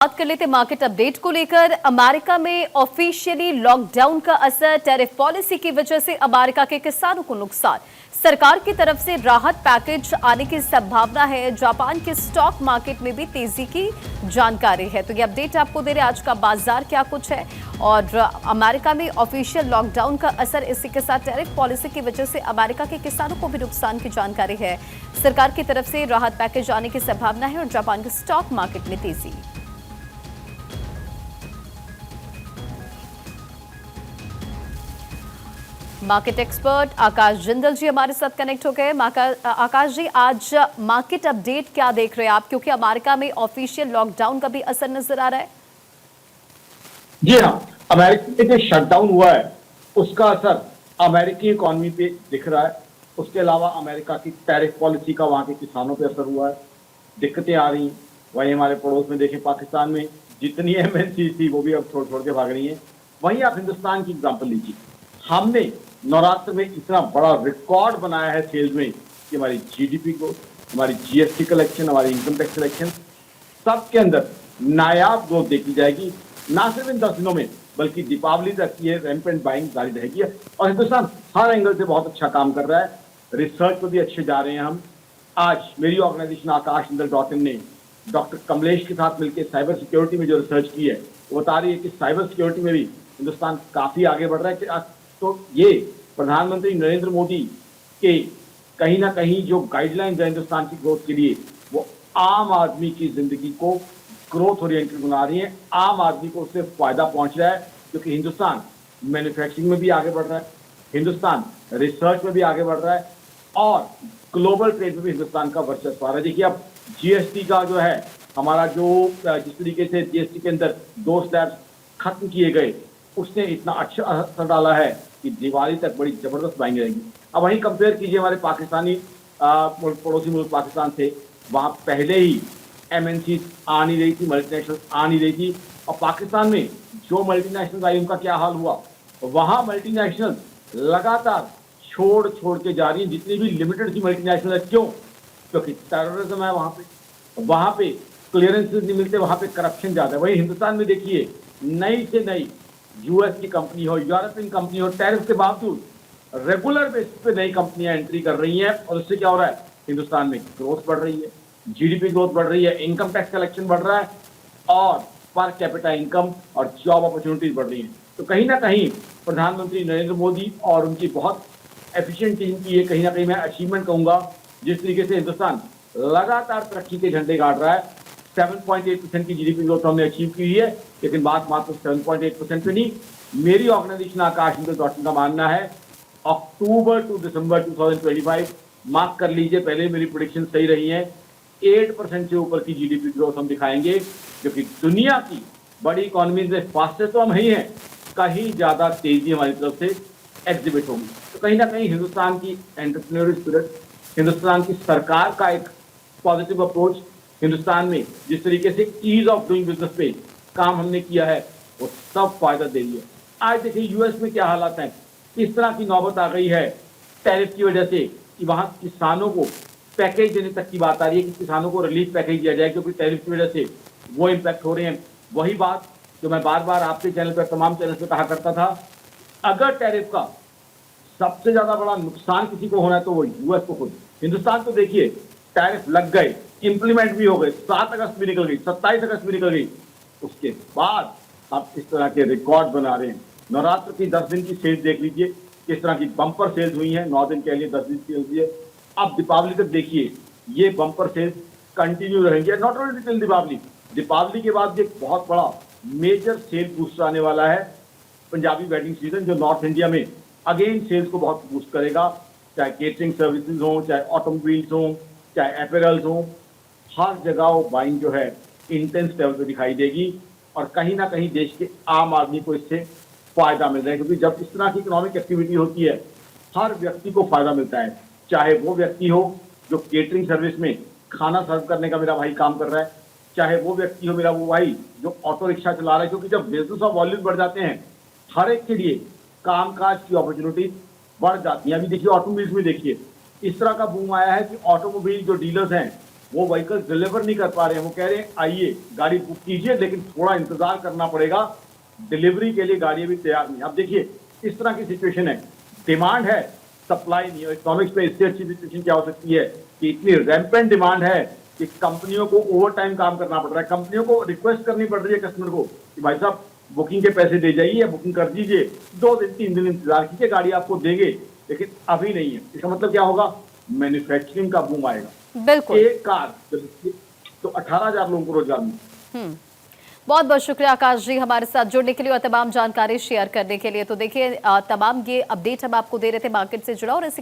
बात कर लेते मार्केट अपडेट को लेकर। अमेरिका में ऑफिशियली लॉकडाउन का असर, टैरिफ पॉलिसी की वजह से अमेरिका के किसानों को नुकसान, सरकार की तरफ से राहत पैकेज आने की संभावना है। जापान के स्टॉक मार्केट में भी तेजी की जानकारी है। तो ये अपडेट आपको दे रहे आज का बाजार क्या कुछ है और अमेरिका में ऑफिशियल लॉकडाउन का असर, इसी के साथ टैरिफ पॉलिसी की वजह से अमेरिका के किसानों को भी नुकसान की जानकारी है। सरकार की तरफ से राहत पैकेज आने की संभावना है और जापान के स्टॉक मार्केट में तेजी। मार्केट एक्सपर्ट आकाश जिंदल जी हमारे साथ कनेक्ट हो गए। आकाश जी, आज मार्केट अपडेट क्या देख रहे हैं आप, क्योंकि अमेरिका में ऑफिशियल लॉकडाउन का भी असर नजर आ रहा है? जी हाँ, अमेरिका में जो शटडाउन हुआ है उसका असर अमेरिकी इकोनॉमी पे दिख रहा है। उसके अलावा अमेरिका की टैरिफ पॉलिसी का वहां के किसानों पे असर हुआ है, दिक्कतें आ रही हैं। वहीं हमारे पड़ोस में देखें, पाकिस्तान में जितनी एमएनसी थी वो भी अब छोड़ छोड़ के भाग रही हैं। वहीं आप हिंदुस्तान की एग्जाम्पल लीजिए, हमने नवरात्र में इतना बड़ा रिकॉर्ड बनाया है सेल्स में कि हमारी जीडीपी को, हमारी जीएसटी कलेक्शन, हमारी इनकम टैक्स कलेक्शन, सबके अंदर नायाब ग्रोथ देखी जाएगी। ना सिर्फ इन 10 दिनों में बल्कि दीपावली तक ये रैंपेंट बाइंग जारी रहेगी। और हिंदुस्तान हर एंगल से बहुत अच्छा काम कर रहा है, रिसर्च पर भी अच्छे जा रहे हैं हम। आज मेरी ऑर्गेनाइजेशन आकाशजिंदल.in ने डॉक्टर कमलेश के साथ मिलकर साइबर सिक्योरिटी में जो रिसर्च की है वो बता रही है कि साइबर सिक्योरिटी में भी हिंदुस्तान काफी आगे बढ़ रहा है। तो ये प्रधानमंत्री नरेंद्र मोदी के कहीं ना कहीं जो गाइडलाइंस है हिंदुस्तान की ग्रोथ के लिए, वो आम आदमी की जिंदगी को ग्रोथ ओरिएंटेड बना रही है। आम आदमी को उससे फायदा पहुंच रहा है क्योंकि हिंदुस्तान मैन्युफैक्चरिंग में भी आगे बढ़ रहा है, हिंदुस्तान रिसर्च में भी आगे बढ़ रहा है और ग्लोबल ट्रेड में भी हिंदुस्तान का वर्चस्व आ रहा है। देखिए, अब जीएसटी का जो है हमारा, जो जिस तरीके से जीएसटी के अंदर 2 स्लैब्स खत्म किए गए, उसने इतना अच्छा असर डाला है कि दिवाली तक बड़ी जबरदस्त बाइंग रहेगी। अब वहीं कंपेयर कीजिए हमारे पाकिस्तानी पड़ोसी मुल्क पाकिस्तान से, वहां पहले ही एमएनसी आ नहीं रही थी, मल्टीनेशनल आ नहीं रही थी। और पाकिस्तान में जो मल्टीनेशनल आई उनका क्या हाल हुआ, वहां मल्टीनेशनल लगातार छोड़ छोड़ के जा रही है। जितनी भी लिमिटेड सी मल्टीनेशनल है, क्यों? क्योंकि टेररिज्म है वहां पे क्लियरेंसेज नहीं मिलते, वहां पे करप्शन ज्यादा है। वहीं हिंदुस्तान में देखिए, नई से नई यूएस की कंपनी हो, यूरोपियन कंपनी हो, टैरिफ के बावजूद रेगुलर बेसिस पे नई कंपनियां एंट्री कर रही हैं और उससे क्या हो रहा है, हिंदुस्तान में ग्रोथ बढ़ रही है, जीडीपी ग्रोथ बढ़ रही है, इनकम टैक्स कलेक्शन बढ़ रहा है और पर कैपिटा इनकम और जॉब अपॉर्चुनिटीज बढ़ रही हैं। तो कहीं ना कहीं प्रधानमंत्री नरेंद्र मोदी और उनकी बहुत एफिशिएंट टीम की ये कहीं ना कहीं मैं अचीवमेंट कहूंगा। जिस तरीके से हिंदुस्तान लगातार तरक्की के झंडे गाड़ रहा है, 7.8% की जीडीपी ग्रोथ हमने अचीव की है, लेकिन बात मात्र 7.8% पे नहीं। मेरी ऑर्गेनाइजेशन आकाशजिंदल.in का मानना है अक्टूबर टू दिसंबर 2025, मार्क कर लीजिए, पहले मेरी प्रेडिक्शन सही रही है, 8% से ऊपर की जीडीपी ग्रोथ हम दिखाएंगे, क्योंकि दुनिया की बड़ी इकोनॉमीज में फास्टेस्ट तो हम ही हैं, कहीं ज्यादा तेजी हमारी तरफ से एग्जिबिट होगी। तो कहीं ना कहीं हिंदुस्तान की एंटरप्रेन्योरियल स्पिरिट, हिंदुस्तान की सरकार का एक पॉजिटिव अप्रोच, हिंदुस्तान में जिस तरीके से ईज ऑफ डूइंग बिजनेस पे काम हमने किया है, वो सब फायदा दे रही है। आज देखिए यूएस में क्या हालात हैं, किस तरह की नौबत आ गई है टैरिफ की वजह से कि वहां किसानों को पैकेज देने तक की बात आ रही है कि किसानों को रिलीफ पैकेज दिया जाए, क्योंकि टैरिफ की वजह से वो इम्पैक्ट हो रहे हैं। वही बात जो मैं बार बार आपके चैनल पर, तमाम चैनल पे कहा करता था, अगर टैरिफ का सबसे ज्यादा बड़ा नुकसान किसी को होना है तो वो यूएस को खुद। हिंदुस्तान तो देखिए, टैरिफ लग गए, इंप्लीमेंट भी हो गए, 7 अगस्त भी निकल गई, 27 अगस्त भी निकल गई, उसके बाद आप इस तरह के रिकॉर्ड बना रहे हैं। नवरात्र की 10 दिन की सेल्स देख लीजिए, किस तरह की बंपर सेल्स हुई है। 9 दिन के लिए 10 दिन की सेल्स हुई है। अब दीपावली तक देखिए, ये बंपर सेल्स कंटिन्यू रहेंगे। Not only till Deepavali, Deepavali के बाद एक बहुत बड़ा मेजर सेल बूस्ट आने वाला है, पंजाबी वेडिंग सीजन, जो नॉर्थ इंडिया में अगेन सेल्स को बहुत बूस्ट करेगा। चाहे केटरिंग सर्विसेज हो, चाहे ऑटोमोबाइल्स हो, चाहे एपेरल्स हो, हर जगह वो बाइंग जो है इंटेंस लेवल पे दिखाई देगी और कहीं ना कहीं देश के आम आदमी को इससे फायदा मिल रहा है। क्योंकि जब इस तरह की इकोनॉमिक एक्टिविटी होती है, हर व्यक्ति को फायदा मिलता है, चाहे वो व्यक्ति हो जो केटरिंग सर्विस में खाना सर्व करने का मेरा भाई काम कर रहा है, चाहे वो व्यक्ति हो मेरा वो भाई जो ऑटो रिक्शा चला रहा है। क्योंकि जब बिजनेस ऑफ वॉल्यूम बढ़ जाते हैं, हर एक के लिए कामकाज की अपॉर्चुनिटी बढ़ जाती है। अभी देखिए ऑटोमोबाइल्स में देखिए, इस तरह का बूम आया है कि ऑटोमोबाइल जो डीलर्स हैं वो व्हीकल डिलीवर नहीं कर पा रहे हैं। वो कह रहे हैं आइए गाड़ी बुक कीजिए, लेकिन थोड़ा इंतजार करना पड़ेगा, डिलीवरी के लिए गाड़ी अभी तैयार नहीं। अब देखिए इस तरह की सिचुएशन है, डिमांड है, सप्लाई नहीं है। इकोनॉमिक्स में इससे अच्छी सिचुएशन क्या हो सकती है कि इतनी रैम्पेंट डिमांड है कि कंपनियों को ओवर टाइम काम करना पड़ रहा है, कंपनियों को रिक्वेस्ट करनी पड़ रही है कस्टमर को कि भाई साहब बुकिंग के पैसे दे जाइए या बुकिंग कर दीजिए, 2 दिन 3 दिन इंतजार कीजिए, गाड़ी आपको देंगे, लेकिन अभी नहीं है। इसका मतलब क्या होगा, मैन्युफैक्चरिंग का बूम आएगा। बिल्कुल। एक कार तो 18,000 लोगों को रोजगार मिलेगा। बहुत बहुत शुक्रिया आकाश जी हमारे साथ जुड़ने के लिए और तमाम जानकारी शेयर करने के लिए। तो देखिए तमाम ये अपडेट हम आपको दे रहे थे मार्केट से जुड़ा, और इसी